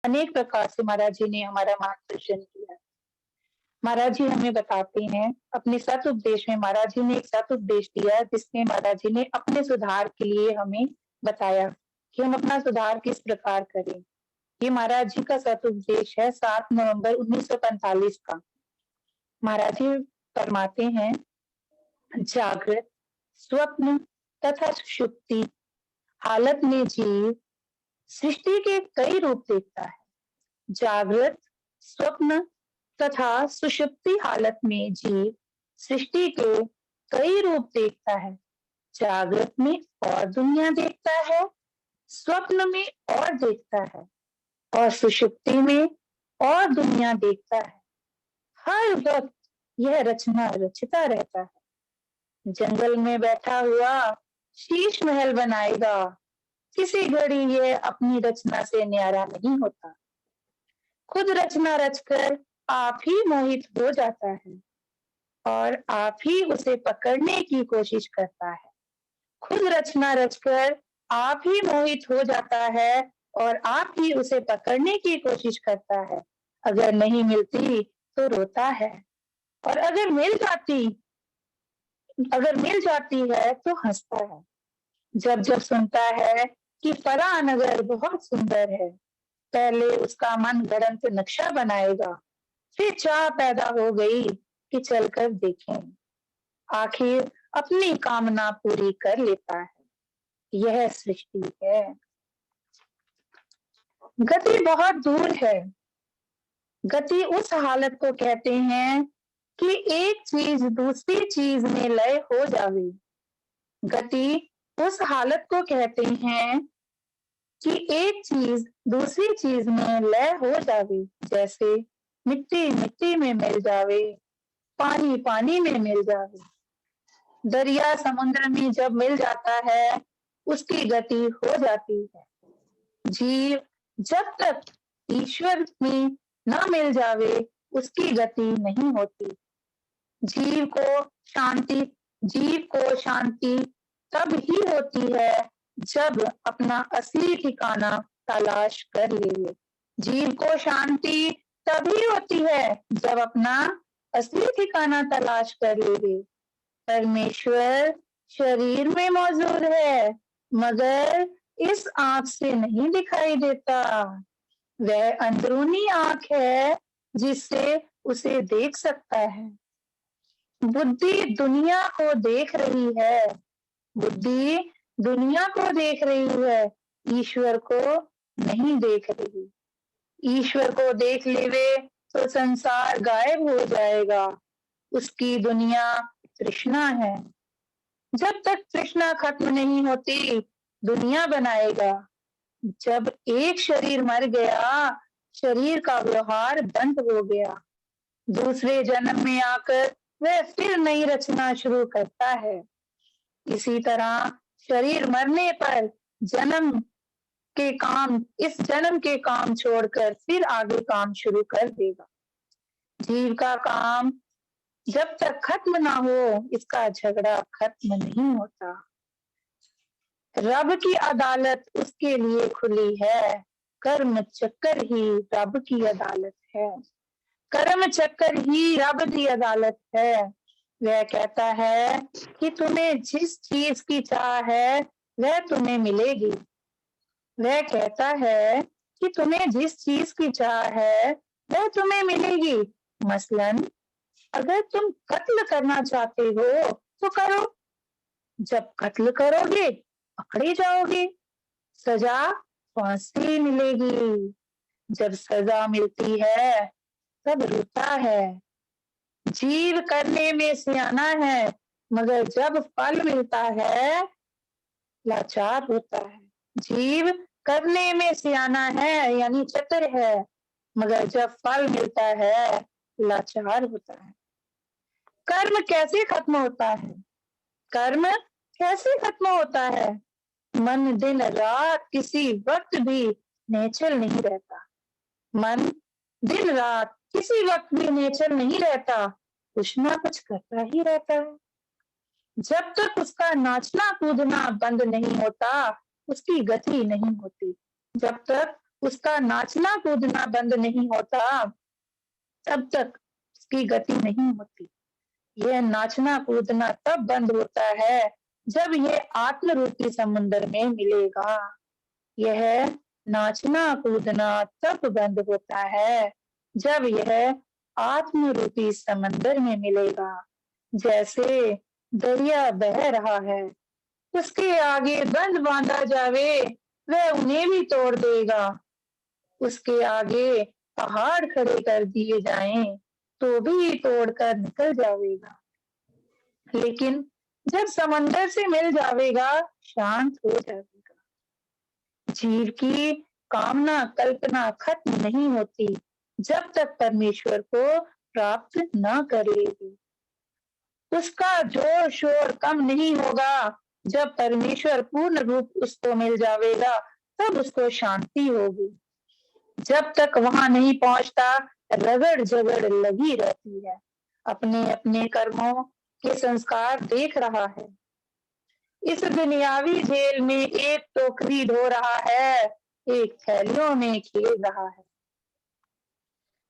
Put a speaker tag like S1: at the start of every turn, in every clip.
S1: अनेक प्रकार से महाराज जी ने हमारा मार्गदर्शन किया। महाराज जी हमें बताते हैं, अपने सत उपदेश में महाराज जी ने एक सत उपदेश दिया जिसमें महाराज जी ने अपने सुधार के लिए हमें बताया कि हम अपना सुधार किस प्रकार करें। ये महाराज जी का सत उपदेश है 7 नवंबर 1945 का। महाराज जी फरमाते हैं, जागृत, स्वप्न तथा सुषुप्ति हालत में जीव सृष्टि के कई रूप देखता है। जागृत, स्वप्न तथा सुषुप्ति हालत में जीव सृष्टि के कई रूप देखता है। जागृत में और दुनिया देखता है, स्वप्न में और देखता है और सुषुप्ति में और दुनिया देखता है। हर वक्त यह रचना रचता रहता है। जंगल में बैठा हुआ शीश महल बनाएगा, किसी घड़ी यह अपनी रचना से न्यारा नहीं होता। खुद रचना रचकर आप ही मोहित हो जाता है और आप ही उसे पकड़ने की कोशिश करता है। खुद रचना रचकर आप ही मोहित हो जाता है और आप ही उसे पकड़ने की कोशिश करता है। अगर नहीं मिलती तो रोता है और अगर मिल जाती है तो हंसता है। जब जब सुनता है कि फलां नगर बहुत सुंदर है, पहले उसका मन गढ़ंत नक्शा बनाएगा, फिर चाह पैदा हो गई कि चलकर देखें। आखिर अपनी कामना पूरी कर लेता है। यह सृष्टि है। गति बहुत दूर है। गति उस हालत को कहते हैं कि एक चीज दूसरी चीज में लय हो जावे। गति उस हालत को कहते हैं कि एक चीज दूसरी चीज में लय हो जावे। जैसे मिट्टी मिट्टी में मिल जावे, पानी पानी में मिल जावे। दरिया समुद्र में जब मिल जाता है उसकी गति हो जाती है। जीव जब तक ईश्वर में न मिल जावे उसकी गति नहीं होती। जीव को शांति तब ही होती है जब अपना असली ठिकाना तलाश कर ले। जीव को शांति तभी होती है जब अपना असली ठिकाना तलाश कर ले। परमेश्वर शरीर में मौजूद है मगर इस आंख से नहीं दिखाई देता। वह अंदरूनी आंख है जिससे उसे देख सकता है। बुद्धि दुनिया को देख रही है। बुद्धि दुनिया को देख रही है, ईश्वर को नहीं देख रही। ईश्वर को देख लेवे तो संसार गायब हो जाएगा। उसकी दुनिया तृष्णा है। जब तक तृष्णा खत्म नहीं होती दुनिया बनाएगा। जब एक शरीर मर गया, शरीर का व्यवहार बंद हो गया। दूसरे जन्म में आकर वह फिर नई रचना शुरू करता है। इसी तरह शरीर मरने पर इस जन्म के काम छोड़कर फिर आगे काम शुरू कर देगा। जीव का काम जब तक खत्म ना हो इसका झगड़ा खत्म नहीं होता। रब की अदालत उसके लिए खुली है। कर्म चक्कर ही रब की अदालत है। कर्म चक्कर ही रब की अदालत है। वह कहता है कि तुम्हें जिस चीज की चाह है वह तुम्हें मिलेगी। वह कहता है कि तुम्हें जिस चीज की चाह है वह तुम्हें मिलेगी। मसलन अगर तुम कत्ल करना चाहते हो तो करो। जब कत्ल करोगे पकड़े जाओगे, सजा फांसी मिलेगी। जब सजा मिलती है तब रोता है। जीव करने में सियाना है मगर जब फल मिलता है लाचार होता है। जीव करने में सियाना है यानी चतुर है मगर जब फल मिलता है लाचार होता है। कर्म कैसे खत्म होता है? कर्म कैसे खत्म होता है? मन दिन रात किसी वक्त भी नेचर नहीं रहता। मन दिन रात किसी वक्त भी नेचर नहीं रहता, कुछ ना कुछ करता ही रहता है। जब तक उसका नाचना कूदना बंद नहीं होता उसकी गति नहीं होती। जब तक उसका नाचना कूदना बंद नहीं होता, तब तक उसकी गति नहीं होती। यह नाचना कूदना तब बंद होता है जब यह आत्म रूपी समुद्र में मिलेगा। यह नाचना कूदना तब बंद होता है जब यह आत्म रूपी समंदर में मिलेगा। जैसे दरिया बह रहा है, उसके आगे बंद बांधा जावे, वह उन्हें भी तोड़ देगा। उसके आगे पहाड़ खड़े कर दिए जाएं, तो भी तोड़कर निकल जावेगा। लेकिन जब समंदर से मिल जावेगा, शांत हो जावेगा। जीव की कामना कल्पना खत्म नहीं होती जब तक परमेश्वर को प्राप्त न करेगी। उसका जोर शोर कम नहीं होगा। जब परमेश्वर पूर्ण रूप उसको मिल जावेगा, तब उसको शांति होगी। जब तक वहां नहीं पहुंचता, रगड़ झगड़ लगी रहती है। अपने अपने कर्मों के संस्कार देख रहा है। इस दुनियावी जेल में एक टोकरी ढो रहा है, एक थैलियों में खेल रहा है।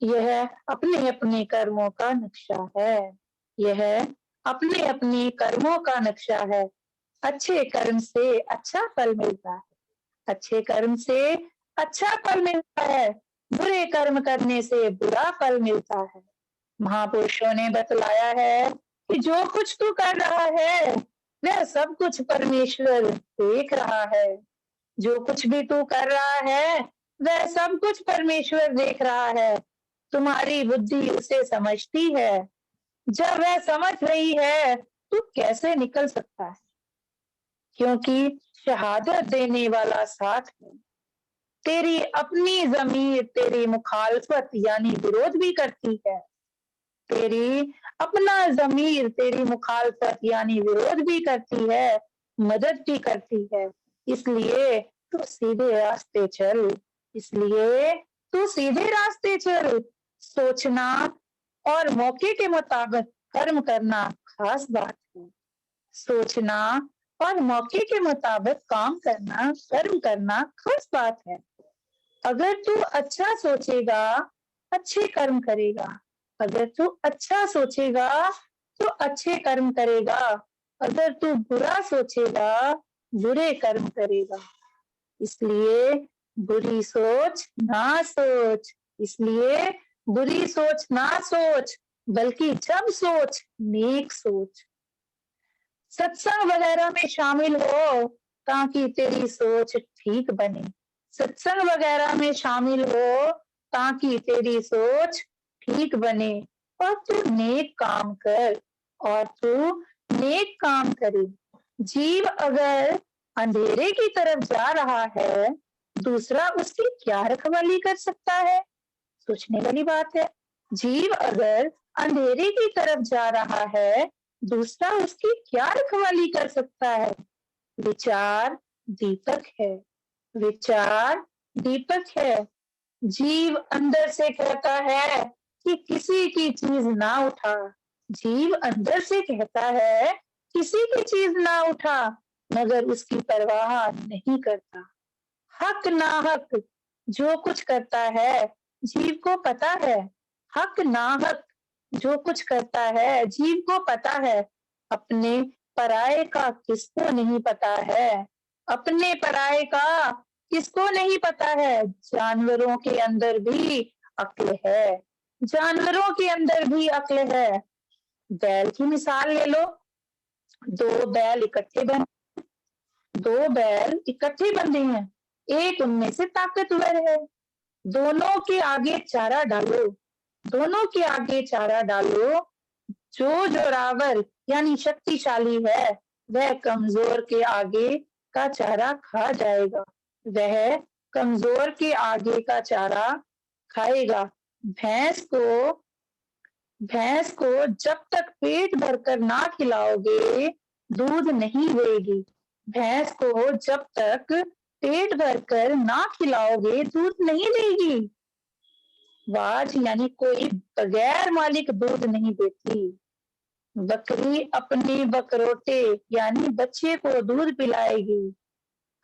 S1: यह अपने अपने कर्मों का नक्शा है। यह अपने अपने कर्मों का नक्शा है। अच्छे कर्म से अच्छा फल मिलता है। अच्छे कर्म से अच्छा फल मिलता है। बुरे कर्म करने से बुरा फल मिलता है। महापुरुषों ने बतलाया है कि जो कुछ तू कर रहा है, वह सब कुछ परमेश्वर देख रहा है। जो कुछ भी तू कर रहा है, वह सब कुछ परमेश्वर देख रहा है। तुम्हारी बुद्धि उसे समझती है। जब वह समझ रही है, तू कैसे निकल सकता है? क्योंकि शहादत देने वाला साथ है। तेरी अपनी ज़मीर तेरी मुखालफत यानी विरोध भी करती है। तेरी अपना ज़मीर तेरी मुखालफत यानी विरोध भी करती है, मदद भी करती है। इसलिए तू सीधे रास्ते चल। इसलिए तू सीधे रास्ते चल। सोचना और मौके के मुताबिक कर्म करना खास बात है। सोचना और मौके के मुताबिक काम करना, कर्म करना खास बात है। अगर तू अच्छा सोचेगा, अच्छे कर्म करेगा। अगर तू अच्छा सोचेगा, तो अच्छे कर्म करेगा। अगर तू बुरा सोचेगा, बुरे कर्म करेगा। इसलिए बुरी सोच ना सोच। इसलिए बुरी सोच ना सोच, बल्कि जब सोच नेक सोच। सत्संग वगैरह में शामिल हो ताकि तेरी सोच ठीक बने। सत्संग वगैरह में शामिल हो ताकि तेरी सोच ठीक बने। और तू नेक काम कर। और तू नेक काम करे। जीव अगर अंधेरे की तरफ जा रहा है, दूसरा उसकी क्या रखवाली कर सकता है? सोचने वाली बात है। जीव अगर अंधेरे की तरफ जा रहा है, दूसरा उसकी क्या रखवाली कर सकता है? विचार दीपक है। विचार दीपक है। जीव अंदर से कहता है कि किसी की चीज ना उठा। जीव अंदर से कहता है किसी की चीज ना उठा, मगर उसकी परवाह नहीं करता। हक ना हक जो कुछ करता है, जीव को पता है। हक ना हक जो कुछ करता है, जीव को पता है। अपने पराये का किसको नहीं पता है? अपने पराये का किसको नहीं पता है? जानवरों के अंदर भी अक्ल है। जानवरों के अंदर भी अक्ल है। बैल की मिसाल ले लो। दो बैल इकट्ठे बन दो बैल इकट्ठे बंधे हैं। एक उनमें से ताकतवर है। दोनों के आगे चारा डालो। दोनों के आगे चारा डालो। जो जोरावर यानी शक्तिशाली है, वह कमजोर के आगे का चारा खा जाएगा। वह कमजोर के आगे का चारा खाएगा। भैंस को भैंस को जब तक पेट भरकर ना खिलाओगे, दूध नहीं देगी। भैंस को जब तक पेट भरकर ना खिलाओगे, दूध नहीं देगी। बाज यानी कोई बगैर मालिक दूध नहीं देती। बकरी अपने बकरोटे यानी बच्चे को दूध पिलाएगी।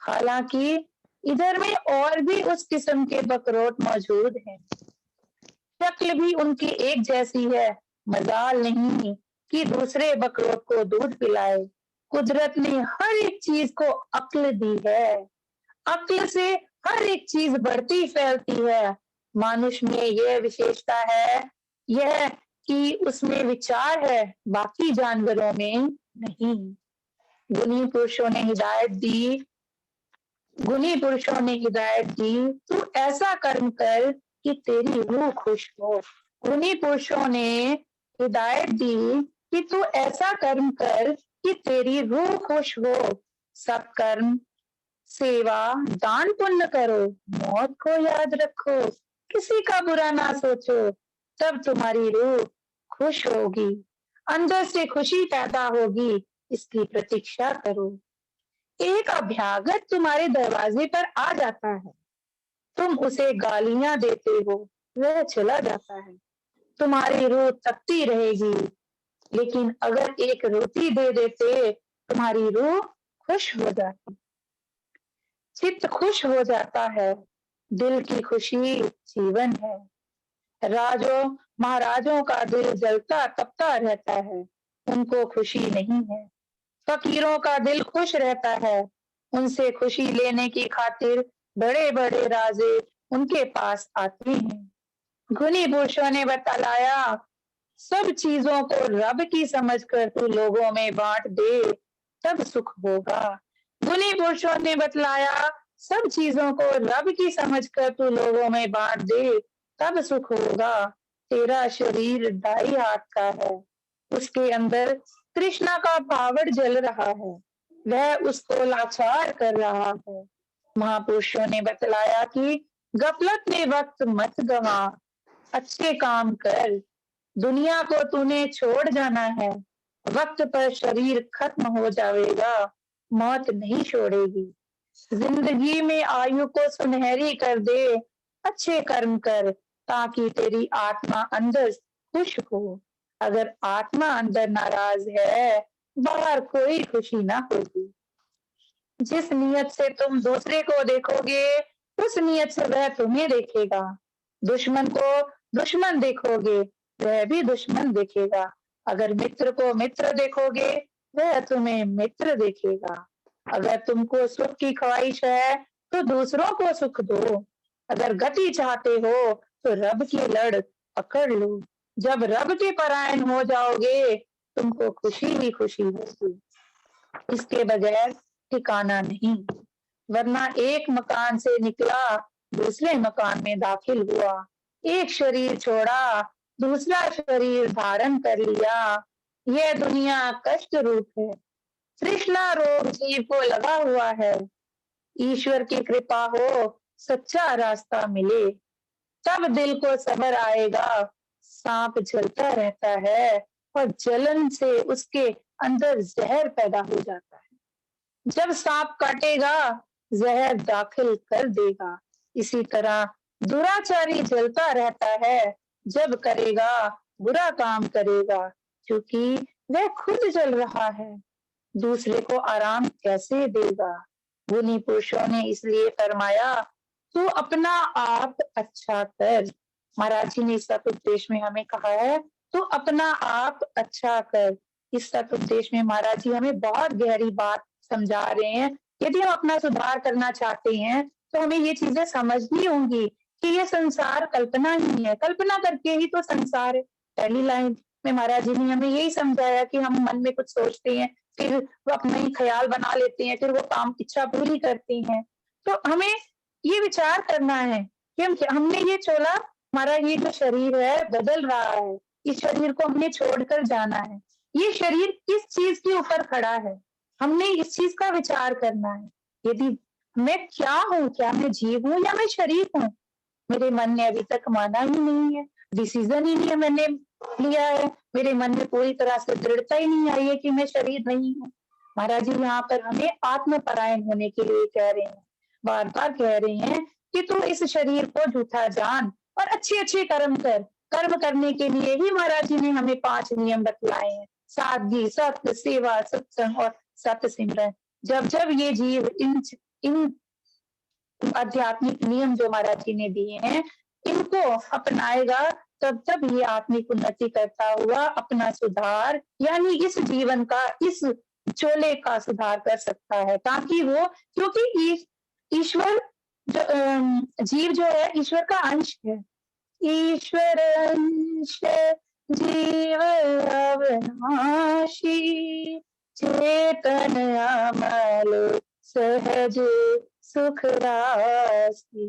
S1: हालांकि इधर में और भी उस किस्म के बकरोट मौजूद हैं। शक्ल भी उनकी एक जैसी है। मजाल नहीं कि दूसरे बकरोट को दूध पिलाए। कुदरत ने हर एक चीज को अक्ल दी है। अक्ल से हर एक चीज बढ़ती फैलती है। मानुष में यह विशेषता है, यह कि उसमें विचार है, बाकी जानवरों में नहीं। गुणी पुरुषों ने हिदायत दी गुणी पुरुषों ने हिदायत दी, तू ऐसा कर्म कर कि तेरी रूह खुश हो। गुणी पुरुषों ने हिदायत दी कि तू ऐसा कर्म कर कि तेरी रूह खुश हो। सब कर्म, सेवा, दान पुण्य करो, मौत को याद रखो, किसी का बुरा ना सोचो, तब तुम्हारी रूह खुश होगी, अंदर से खुशी पैदा होगी, इसकी प्रतीक्षा करो। एक अभ्यागत तुम्हारे दरवाजे पर आ जाता है, तुम उसे गालियां देते हो, वह चला जाता है, तुम्हारी रूह तपती रहेगी। लेकिन अगर एक रोटी दे देते, तुम्हारी रूह खुश हो जाती, चित्त खुश हो जाता है। दिल की खुशी जीवन है। राजों महाराजों का दिल जलता तपता रहता है, उनको खुशी नहीं है। फकीरों का दिल खुश रहता है, उनसे खुशी लेने की खातिर बड़े बड़े राजे उनके पास आते हैं। गुणी पुरुषों ने बतलाया, सब चीजों को रब की समझकर तू लोगों में बांट दे, तब सुख होगा। गुणी पुरुषों ने बतलाया, सब चीजों को रब की समझकर तू लोगों में बांट दे, तब सुख होगा। तेरा शरीर ढाई हाथ का है, उसके अंदर तृष्णा का पावड़ जल रहा है, वह उसको लाचार कर रहा है। महापुरुषों ने बतलाया कि गफलत में वक्त मत गवा, अच्छे काम कर, दुनिया को तूने छोड़ जाना है, वक्त पर शरीर खत्म हो जाएगा, मौत नहीं छोड़ेगी। जिंदगी में आयु को सुनहरी कर दे, अच्छे कर्म कर, ताकि तेरी आत्मा अंदर खुश हो। अगर आत्मा अंदर नाराज है, बाहर कोई खुशी ना होगी। जिस नियत से तुम दूसरे को देखोगे, उस नियत से वह तुम्हें देखेगा। दुश्मन को दुश्मन देखोगे, वह भी दुश्मन देखेगा। अगर मित्र को मित्र देखोगे, वह तुम्हें मित्र देखेगा। अगर तुमको सुख की ख्वाहिश है, तो दूसरों को सुख दो। अगर गति चाहते हो, तो रब की लड़ पकड़ लो। जब रब के परायण हो जाओगे, तुमको खुशी ही खुशी होगी, इसके बगैर ठिकाना नहीं। वरना एक मकान से निकला, दूसरे मकान में दाखिल हुआ, एक शरीर छोड़ा, दूसरा शरीर धारण कर लिया। यह दुनिया कष्ट रूप है, तृष्णा रोग जीव को लगा हुआ है। ईश्वर की कृपा हो, सच्चा रास्ता मिले, तब दिल को सब्र आएगा। सांप जलता रहता है और जलन से उसके अंदर जहर पैदा हो जाता है। जब सांप काटेगा, जहर दाखिल कर देगा। इसी तरह दुराचारी जलता रहता है, जब करेगा बुरा काम करेगा, क्योंकि वह खुद जल रहा है, दूसरे को आराम कैसे देगा। गुणी पुरुषों ने इसलिए फरमाया, तू अपना आप अच्छा कर। महाराज जी ने इस सतुपदेश में हमें कहा है, तू अपना आप अच्छा कर। इस सतुपदेश में महाराज जी हमें बहुत गहरी बात समझा रहे हैं। यदि हम अपना सुधार करना चाहते हैं, तो हमें ये चीजें समझनी होंगी कि ये संसार कल्पना ही है, कल्पना करके ही तो संसार है। पहली लाइन में महाराज जी ने हमें यही समझाया कि हम मन में कुछ सोचते हैं, फिर वो अपना ही ख्याल बना लेते हैं, फिर वो काम इच्छा पूरी करते हैं। तो हमें ये विचार करना है कि हमने ये चोला, हमारा ये जो शरीर है बदल रहा है, इस शरीर को हमने छोड़कर जाना है। ये शरीर किस चीज के ऊपर खड़ा है, हमने इस चीज का विचार करना है। यदि मैं क्या हूँ, क्या मैं जीव हूँ या मैं शरीर हूँ, मेरे मन ने अभी तक माना ही नहीं है, डिसीजन ही नहीं मैंने लिया है, मेरे मन में पूरी तरह से दृढ़ता ही नहीं आई है कि मैं शरीर नहीं हूँ। महाराज जी यहाँ पर हमें आत्मपरायण होने के लिए कह रहे हैं, बार बार कह रहे हैं कि तू इस शरीर को झूठा जान और अच्छे अच्छे कर्म कर। कर्म करने के लिए ही महाराज जी ने हमें 5 नियम बतलाए हैं, सादगी, सत्य, सेवा, सत्संग और सत्य सिमरन। जब जब ये जीव इन आध्यात्मिक नियम जो महाराज जी ने दिए हैं, इनको अपनाएगा तब ये आत्मिक उन्नति करता हुआ अपना सुधार यानी इस जीवन का, इस चोले का सुधार कर सकता है, ताकि वो, क्योंकि ईश्वर जीव जो है ईश्वर का अंश है। ईश्वर अंश जीव अविनाशी, चेतन अमल सहज सुख राशि।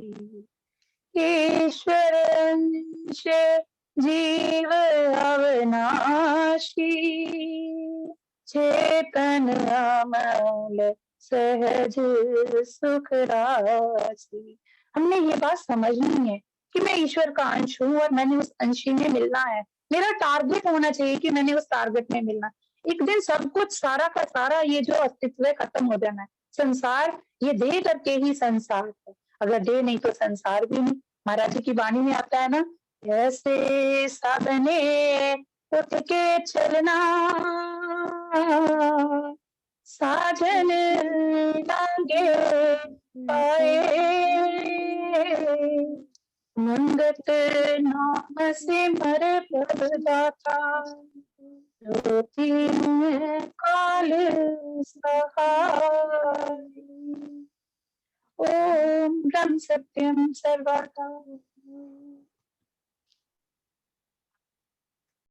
S1: ईश्वर अंश जीव अविनाशी, चेतन अमल सहज सुख राशि। हमने ये बात समझनी है कि मैं ईश्वर का अंश हूँ और मैंने उस अंश में मिलना है। मेरा टारगेट होना चाहिए कि मैंने उस टारगेट में मिलना। एक दिन सब कुछ सारा का सारा ये जो अस्तित्व है खत्म हो जाना है। संसार ये दे करके ही संसार है, अगर दे नहीं तो संसार भी नहीं। महाराज जी की वाणी में आता है ना, ऐसे साधने उठ के चलना, साजन लागे पाए, मंगत नाम से मर प्रदाता, रोती काल सहाय। ओम ब्रह्म सत्यम सर्वदा